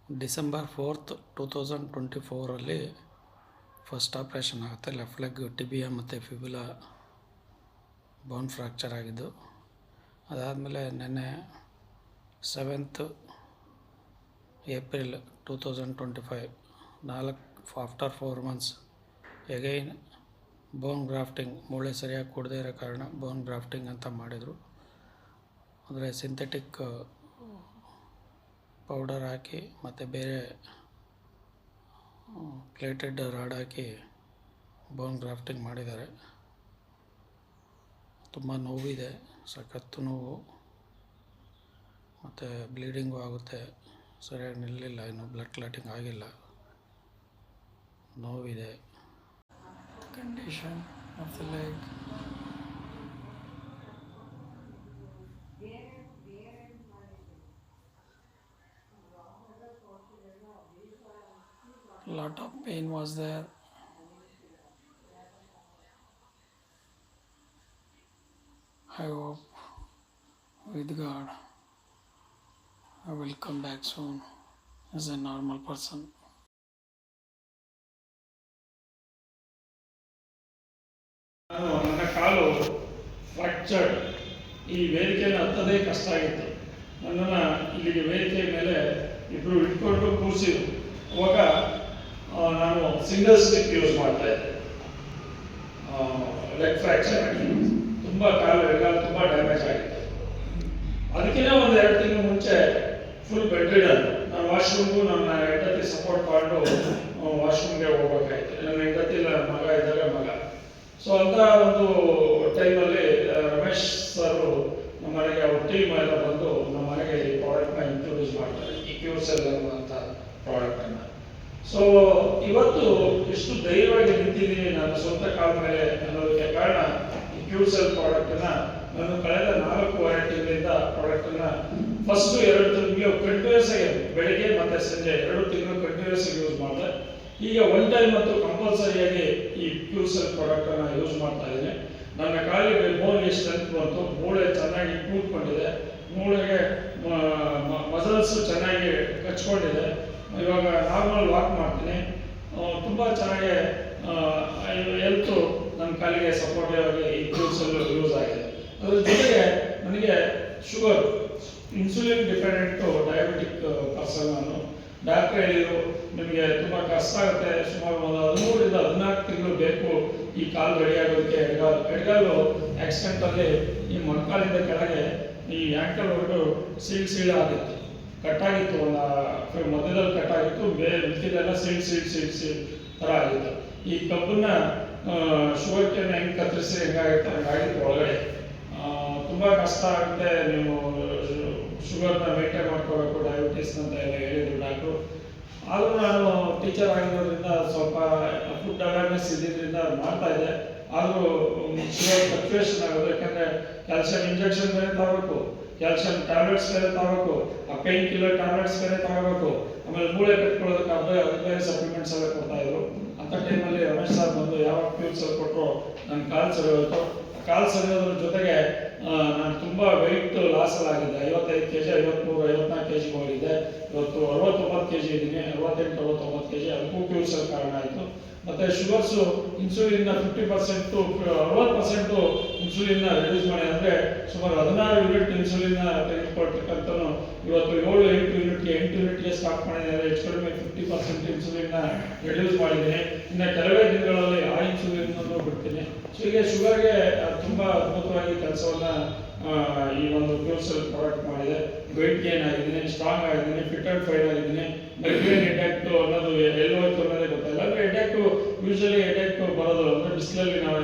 December 4th 2024 first operation ಆಗುತ್ತೆ. Left leg tibia ಮತ್ತು fibula bone fracture ಆಗಿದ್ದು, ಅದಾದಮೇಲೆ ನೆನ್ನೆ 7th April 2025 after 4 months again bone grafting, ಮೂಳೆ ಸರಿಯಾಗಿ ಕೊಡದೇ ಇರೋ ಕಾರಣ ಬೋನ್ ಗ್ರಾಫ್ಟಿಂಗ್ ಅಂತ ಮಾಡಿದರು. ಅಂದರೆ ಸಿಂಥೆಟಿಕ್ ಪೌಡರ್ ಹಾಕಿ ಮತ್ತು ಬೇರೆ ಪ್ಲೇಟೆಡ್ ರಾಡ್ ಹಾಕಿ ಬೋನ್ ಗ್ರಾಫ್ಟಿಂಗ್ ಮಾಡಿದ್ದಾರೆ. ತುಂಬ ನೋವಿದೆ, ಸಖತ್ತು ನೋವು ಮತ್ತು ಬ್ಲೀಡಿಂಗು ಆಗುತ್ತೆ. ಸರಿಯಾಗಿ ನಿಲ್ಲಲಿಲ್ಲ, ಇನ್ನು ಬ್ಲಡ್ ಕ್ಲಾಟಿಂಗ್ ಆಗಿಲ್ಲ, ನೋವಿದೆ. Condition of the leg lot of pain was there. I hope with God I will come back soon as a normal person. ನನ್ನ ಕಾಲು ಫ್ರ್ಯಾಕ್ಚರ್ಡ್. ಈ ವೇದಿಕೆಯನ್ನು ಹತ್ತದೇ ಕಷ್ಟ ಆಗಿತ್ತು. ನನ್ನನ್ನು ಇಲ್ಲಿಗೆ ವೇದಿಕೆ ಮೇಲೆ ಇಬ್ಬರು ಇಟ್ಕೊಂಡು ಕೂರಿಸಿದ್ರು. ಅವಾಗ ನಾನು ಸಿಂಗಲ್ ಸ್ಟಿಕ್ ಯೂಸ್ ಮಾಡ್ತಾ ಇದ್ದೆ. ಲೆಗ್ ಫ್ರ್ಯಾಕ್ಚರ್ ಆಗಿ ತುಂಬ ಎಡಗಾಲು ತುಂಬ ಡ್ಯಾಮೇಜ್ ಆಗಿತ್ತು. ಅದಕ್ಕಿಂತ ಒಂದು 2 ತಿಂಗಳು ಮುಂಚೆ ಫುಲ್ ಬೆಡ್ ರಿಡನ್. ನಾನು ವಾಶ್ರೂಮ್ಗೂ ನನ್ನ ಹೆಂಡತಿ ಸಪೋರ್ಟ್ ಮಾಡಿ ವಾಶ್ರೂಮ್ಗೆ ಹೋಗ್ಬೇಕಾಯ್ತು. ನನ್ನ ಹೆಂಡತಿ ಮಗ ಇದ್ದಾಗ ಮಗ. ಸೊ ಅಂತ ಒಂದು ಟೈಮಲ್ಲಿ ರಮೇಶ್ ಸರ್ ನಮ್ಮ ಮನೆಗೆ ಅವ್ರ ಟೀಮ್ ಎಲ್ಲ ಬಂದು ನಮ್ಮ ಮನೆಗೆ ಈ ಪ್ರಾಡಕ್ಟ್ನ ಇಂಟ್ರೊಡ್ಯೂಸ್ ಮಾಡ್ತಾರೆ, ಈ ಕ್ಯೂರ್ಸೆಲ್ ಅನ್ನುವಂಥ ಪ್ರಾಡಕ್ಟನ್ನು. ಸೊ ಇವತ್ತು ಎಷ್ಟು ಧೈರ್ಯವಾಗಿ ನಿಂತಿದ್ದೀನಿ ನನ್ನ ಸ್ವಂತ ಕಾಲ ಮೇಲೆ ಅನ್ನೋದಕ್ಕೆ ಕಾರಣ ಈ ಕ್ಯೂರ್ಸೆಲ್ ಪ್ರಾಡಕ್ಟನ್ನು ನಾನು ಕಳೆದ 4 ತಿಂಗಳಿಂದ ಪ್ರಾಡಕ್ಟನ್ನು ಫಸ್ಟು 2 ತಿಂಗಳು ಕಂಟಿನ್ಯೂಸ್ ಆಗಿ ಬೆಳಗ್ಗೆ ಮತ್ತು ಸಂಜೆ 2 ತಿಂಗಳು ಕಂಟಿನ್ಯೂಸ್ ಆಗಿ ಯೂಸ್ ಮಾಡಿದೆ. ಈಗ 1 ಟೈಮ್ ಮತ್ತು ಕಂಪಲ್ಸರಿಯಾಗಿ ಈ ಕ್ಯೂರ್ಸೆಲ್ ಪ್ರಾಡಕ್ಟನ್ನು ಯೂಸ್ ಮಾಡ್ತಾ ಇದ್ದೀನಿ. ನನ್ನ ಕಾಲಿಗೆ ಬೋನ್ಗೆ ಸ್ಟ್ರೆಂತ್ ಬಂತು, ಮೂಳೆ ಚೆನ್ನಾಗಿ ಕೂತ್ಕೊಂಡಿದೆ, ಮೂಳೆಗೆ ಮಸಲ್ಸು ಚೆನ್ನಾಗಿ ಕಚ್ಕೊಂಡಿದೆ. ಇವಾಗ ನಾರ್ಮಲ್ ವಾಕ್ ಮಾಡ್ತೀನಿ, ತುಂಬ ಚೆನ್ನಾಗಿ ಹೆಲ್ತು ನನ್ನ ಕಾಲಿಗೆ ಸಪೋರ್ಟಿವ್ ಆಗಿ ಈ ಕ್ಯೂರ್ಸೆಲ್ ಯೂಸ್ ಆಗಿದೆ. ಅದ್ರ ಜೊತೆಗೆ ನನಗೆ sugar, insulin dependent diabetic person ನಾನು. ಡಾಕ್ಟ್ರ್ ಹೇಳಿದರು, ನಿಮಗೆ ತುಂಬ ಕಷ್ಟ ಆಗುತ್ತೆ, ಸುಮಾರು ಒಂದು 13 ರಿಂದ 14 ತಿಂಗಳು ಬೇಕು ಈ ಕಾಲು ರೆಡಿ ಆಗೋದಕ್ಕೆ. ಎಡಗಾಲು ಆಕ್ಸಿಡೆಂಟಲ್ಲಿ ಈ ಮೊಣಕಾಲಿಂದ ಕೆಳಗೆ ಈ ಆ್ಯಂಕಲ್ವರೆಗೂ ಸೀಳ್ ಆಗಿತ್ತು, ಕಟ್ಟಾಗಿತ್ತು. ಒಂದು ಮಧ್ಯದಲ್ಲಿ ಕಟ್ಟಾಗಿತ್ತು, ಬೇರೆ ಮಿಕ್ಕಿದೆಲ್ಲ ಸೀಳ್ ಥರ ಆಗಿತ್ತು. ಈ ಕಬ್ಬನ್ನ ಶುಗರ್ಗೆ ಹೆಂಗೆ ಕತ್ತರಿಸಿ ಹೆಂಗಾಗಿತ್ತು ಹಂಗಾಗಿತ್ತು ಒಳಗಡೆ. ತುಂಬ ಕಷ್ಟ ಆಗುತ್ತೆ, ನೀವು ಶುಗರ್ನ ಮೇಂಟೈನ್ ಮಾಡ್ಕೋಬೇಕು, ಡಯಾಬಿಟೀಸ್ ಅಂತ ಎಲ್ಲ ಹೇಳಿದ್ರು ಡಾಕ್ಟ್ರು. ಆದರೂ ನಾನು ಟೀಚರ್ ಆಗಿರೋದ್ರಿಂದ ಸ್ವಲ್ಪ ಫುಡ್ ಅವೇರ್ನೆಸ್ ಇದ್ದಿದ್ದರಿಂದ ಮಾಡ್ತಾ ಇದ್ದೆ. ಆದರೂ ಶುಗರ್ ಫ್ಲಕ್ಚುಯೇಷನ್ ಆಗೋದು, ಯಾಕಂದರೆ ಕ್ಯಾಲ್ಸಿಯಂ ಇಂಜೆಕ್ಷನ್ ಬೇರೆ ತಗೋಬೇಕು, ಕ್ಯಾಲ್ಸಿಯಂ ಟ್ಯಾಬ್ಲೆಟ್ಸ್ ಬೇರೆ ತಗೋಬೇಕು, ಆ ಪೇನ್ ಕಿಲ್ಲರ್ ಟ್ಯಾಬ್ಲೆಟ್ಸ್ ಬೇರೆ ತಗೋಬೇಕು, ಆಮೇಲೆ ಮೂಳೆ ಕಟ್ಕೊಳ್ಳೋದಕ್ಕೆ ಅದಕ್ಕೆ ಬೇರೆ ಸಪ್ಲಿಮೆಂಟ್ಸ್ ಎಲ್ಲ ಕೊಡ್ತಾಯಿದ್ರು. ಅಂಥ ಟೈಮಲ್ಲಿ ರಮೇಶ್ ಸರ್ ಬಂದು ಯಾವಾಗ ಕ್ಯೂರ್ಸೆಲ್ ಕೊಟ್ಟರು ನನ್ನ ಕಾಲು ಸರಿ ಹೋಯಿತು. ಕಾಲು ಸರಿಯೋದ್ರ ಜೊತೆಗೆ ನಾನು ತುಂಬ ವೆಯ್ಟ್ ಲಾಸಲ್ಲಾಗಿದ್ದೆ. 55 kg, 53, 54 kg ಹೋಗಿದ್ದೆ. ಇವತ್ತು 69 kg ಇದ್ದೀನಿ, 68-69 kg. ಅದಕ್ಕೂ ಕ್ಯೂರ್ಸೆಲ್ ಕಾರಣ ಆಯಿತು. ಮತ್ತು ಶುಗರ್ಸು ಇನ್ಸುಲಿನ್ನ 50% 60% ಇನ್ಸುಲಿನ್ನ ರಿಡ್ಯೂಸ್ ಮಾಡಿ, ಅಂದರೆ ಸುಮಾರು 16 ಯೂನಿಟ್ ಇನ್ಸುಲಿನ್ನ ತೆಗೆದುಕೊಳ್ತಕ್ಕಂಥನು ಇವತ್ತು 8 ಯೂನಿಟ್ಗೆ ಸ್ಟಾಪ್ ಮಾಡಿದ್ದೀನಿ. ಹೆಚ್ಚು ಕಡಿಮೆ 50% ಇನ್ಸುಲಿನ್ನ ರಿಡ್ಯೂಸ್ ಮಾಡಿದ್ದೀನಿ. ಇನ್ನು ಕೆಲವೇ ದಿನಗಳಲ್ಲಿ ಆ ಇನ್ಸುಲಿನ್ನನ್ನು ಬಿಡ್ತೀನಿ. ಸೊ ಹೀಗೆ ಶುಗರ್ಗೆ ತುಂಬ ಅದ್ಭುತವಾಗಿ ಕೆಲಸವನ್ನು ಈ ಒಂದು ಕ್ಯೂರ್ಸೆಲ್ ಪ್ರಾಡಕ್ಟ್ ಮಾಡಿದೆ. ವೆಯ್ಟ್ ಗೇನ್ ಆಗಿದ್ದೀನಿ, ಸ್ಟ್ರಾಂಗ್ ಆಗಿದ್ದೀನಿ, ಫಿಟ್ ಆ್ಯಂಡ್ ಫೈನ್ ಆಗಿದ್ದೀನಿ. ಮೈಗ್ರೇನ್ ಹೆಡ್ಏಕ್ ಅನ್ನೋದು ಎಲ್ಲಿ ಹೋಯ್ತು ಅನ್ನೋದೇ ಗೊತ್ತಿಲ್ಲ. ಅಂದರೆ ಹೆಡ್ಏಕ್ ಯೂಶಲಿ ಬರೋದು ಅಂದರೆ ಬಿಸಿಲಲ್ಲಿ ನಾವು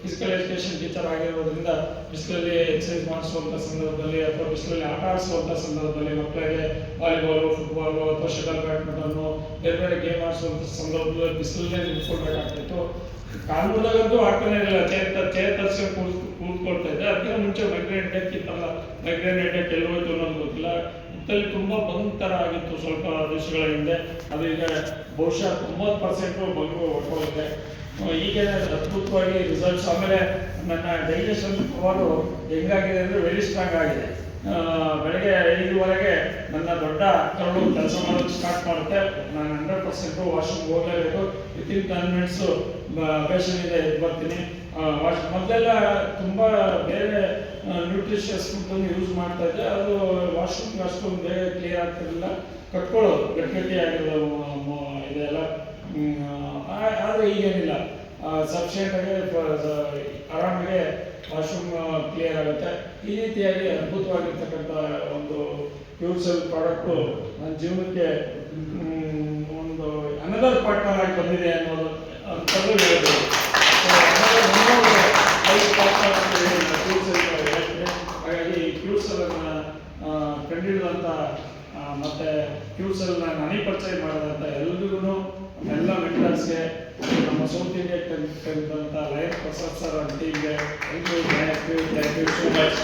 ಫಿಸಿಕಲ್ ಎಜುಕೇಷನ್ ಟೀಚರ್ ಆಗಿರೋದ್ರಿಂದ ಬಿಸಿಲಲ್ಲಿ ಎಕ್ಸಸೈಸ್ ಮಾಡಿಸುವಂಥ ಸಂದರ್ಭದಲ್ಲಿ ಅಥವಾ ಬಿಸಿಲಲ್ಲಿ ಆಟ ಆಡಿಸುವಂಥ ಸಂದರ್ಭದಲ್ಲಿ ಮಕ್ಕಳಿಗೆ ವಾಲಿಬಾಲು, ಫುಟ್ಬಾಲು ಅಥವಾ ಶಟಲ್ ಬ್ಯಾಡ್ಮಿಂಟನ್ನು ಬೇರೆ ಗೇಮ್ ಆಡಿಸುವಂಥ ಸಂದರ್ಭದಲ್ಲಿ ಬಿಸಿಲಲ್ಲೇ ನಿಂತ್ಕೊಳ್ಬೇಕಾಗ್ತಿತ್ತು. ಕಾಲ್ಮುರ್ದಾಗಂತೂ ಆಗ್ತಾನೆ ಇರಲಿಲ್ಲ, ಚೇರ್ ತರಿಸ್ಕೊಂಡು ಕೂತ್ಕೊಳ್ತಾ ಇದ್ದೆ. ಅದಕ್ಕಿಂತ ಮುಂಚೆ ಮೈಗ್ರೇನ್ ಹೆಡ್ಏಕ್ ಇತ್ತಲ್ಲ, ಮೈಗ್ರೇನ್ ಹೆಡ್ಏಕ್ ಎಲ್ಲಿ ಹೋಯ್ತು ಅನ್ನೋದು ಗೊತ್ತಿಲ್ಲ. ಇತ್ತಲ್ಲಿ ತುಂಬ ಬಂಗ್ ಥರ ಆಗಿತ್ತು ಸ್ವಲ್ಪ ದಿವಸಗಳ ಹಿಂದೆ. ಅದು ಈಗ ಬಹುಶಃ 90% ಬಂದು ಹೊರಟೋಗಿದೆ. ಈಗೇನೆ ಅದ್ಭುತವಾಗಿ ರಿಸಲ್ಟ್ಸ್. ಆಮೇಲೆ ನನ್ನ ಡೈಜೆಷನ್ ಪವರು ಹೆಂಗಾಗಿದೆ ಅಂದರೆ ವೆರಿ ಸ್ಟ್ರಾಂಗ್ ಆಗಿದೆ. ಬೆಳಗ್ಗೆ 5:15 ನನ್ನ ದೊಡ್ಡ ಕರಳು ಕೆಲಸ ಮಾಡೋದು ಸ್ಟಾರ್ಟ್ ಮಾಡುತ್ತೆ. ನಾನು 100% ವಾಶ್ರೂಮ್ಗೆ ಹೋಗಲೇಬೇಕು. ವಿತಿನ್ 10 ಮಿನಿಟ್ಸು ಬೇಷನಿಂದ ಎದ್ದು ಬರ್ತೀನಿ. ಮೊದಲೆಲ್ಲ ತುಂಬ ಬೇರೆ ನ್ಯೂಟ್ರಿಷಿಯಸ್ ಫುಡ್ಡನ್ನು ಯೂಸ್ ಮಾಡ್ತಾ ಇದ್ದೆ. ಅದು ವಾಶ್ರೂಮ್ಗೆ ಅಷ್ಟೊಂದು ಬೇಗ ಕ್ಲಿಯರ್ ಆಗ್ತಿರಲಿಲ್ಲ, ಕಟ್ಕೊಳ್ಳೋದು ಗಟ್ಟಿಯಾಗಿರೋದು ಇದೆಲ್ಲ. ಆದರೆ ಈಗೇನಿಲ್ಲ, ಸಫಿಷಿಯೆಂಟಾಗಿ ಆರಾಮಾಗಿ ವಾಶ್ರೂಮ್ ಕ್ಲಿಯರ್ ಆಗುತ್ತೆ. ಈ ರೀತಿಯಾಗಿ ಅದ್ಭುತವಾಗಿರ್ತಕ್ಕಂಥ ಒಂದು ಪ್ಯೂರ್ ಸೆಲ್ ಪ್ರಾಡಕ್ಟು ನನ್ನ ಜೀವನಕ್ಕೆ ಒಂದು ಅನದರ್ ಪಾರ್ಟ್ನರ್ ಆಗಿ ಬಂದಿದೆ ಅನ್ನೋದು ಅಂತಲೂ ಹೇಳ್ಬೋದು. ಲೈಫ್ ಪಾರ್ಟ್ನರ್ ಅಂತ ಹೇಳಿ ಪ್ಯೂರ್ ಸೆಲ್ ಹೇಳ್ತೀನಿ. ಹಾಗಾಗಿ ಈ ಪ್ಯೂರ್ ಸೆಲ್ಲನ್ನು ಕಂಡಿಡಿದಂಥ ಮತ್ತು ಪ್ಯೂರ್ ಸೆಲ್ನ ನನಗೆ ಪರಿಚಯ ಮಾಡಿದಂಥ ಎಲ್ರಿಗೂ, ಎಲ್ಲ ಮೆಂಟರ್ಸ್ಗೆ, ನಮ್ಮ ಸೌತ್ ಇಂಡಿಯಾ ಕಲಿತಂಥ ಲಯನ್ ಪ್ರಸಾದ್ ಸರ್ ಟೀಮ್ಗೆ ಎಲ್ಲರಿಗೂ ಥ್ಯಾಂಕ್ ಯು ಸೋ ಮಚ್.